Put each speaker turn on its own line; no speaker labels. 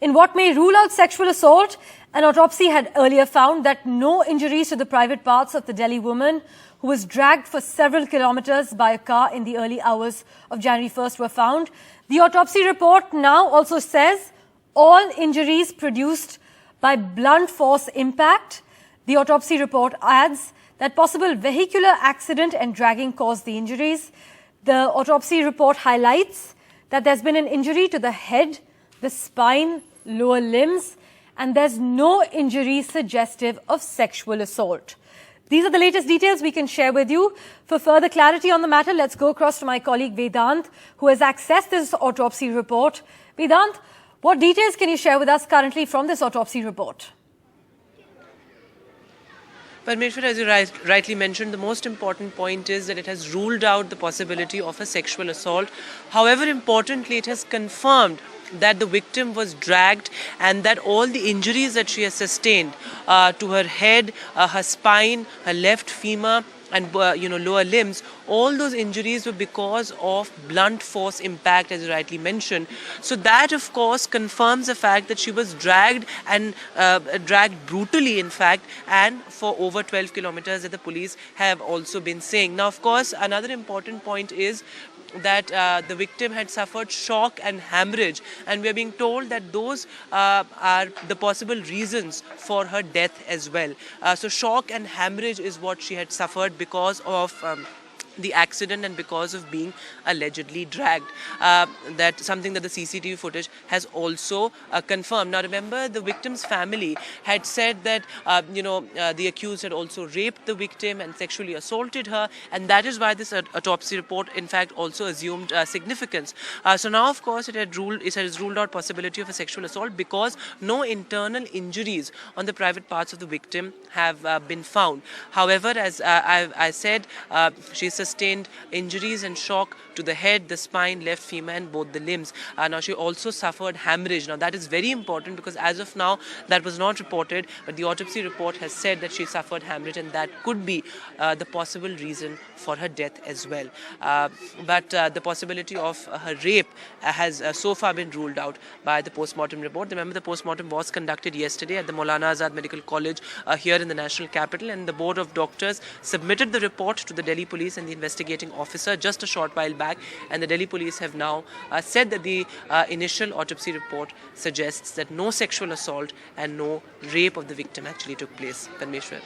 In what may rule out sexual assault, an autopsy had earlier found that no injuries to the private parts of the Delhi woman who was dragged for several kilometers by a car in the early hours of January 1st were found. The autopsy report now also says all injuries produced by blunt force impact. The autopsy report adds that possible vehicular accident and dragging caused the injuries. The autopsy report highlights that there's been an injury to the head, the spine, lower limbs, and there's no injury suggestive of sexual assault. These are the latest details we can share with you. For further clarity on the matter, let's go across to my colleague Vedant, who has accessed this autopsy report. Vedant, what details can you share with us currently from this autopsy report?
Parmeshwar, as you rightly mentioned, the most important point is that it has ruled out the possibility of a sexual assault. However, importantly, it has confirmed that the victim was dragged and that all the injuries that she has sustained to her head, her spine, her left femur and lower limbs, all those injuries were because of blunt force impact, as you rightly mentioned. So that of course confirms the fact that she was dragged and dragged brutally, in fact, and for over 12 kilometers, that the police have also been saying. Now of course another important point is that the victim had suffered shock and hemorrhage, and we are being told that those are the possible reasons for her death as well. So shock and hemorrhage is what she had suffered because of the accident and because of being allegedly dragged. That's something that the CCTV footage has also confirmed. Now remember, the victim's family had said that the accused had also raped the victim and sexually assaulted her, and that is why this autopsy report in fact also assumed significance. So now of course it has ruled out possibility of a sexual assault because no internal injuries on the private parts of the victim have been found. However, as I said, she sustained injuries and shock to the head, the spine, left femur and both the limbs. Now she also suffered hemorrhage. Now that is very important because as of now that was not reported, but the autopsy report has said that she suffered hemorrhage and that could be the possible reason for her death as well. But the possibility of her rape has so far been ruled out by the post-mortem report. Remember, the post-mortem was conducted yesterday at the Maulana Azad Medical College here in the national capital, and the board of doctors submitted the report to the Delhi police and the investigating officer just a short while back, and the Delhi police have now said that the initial autopsy report suggests that no sexual assault and no rape of the victim actually took place. Parmeshwar.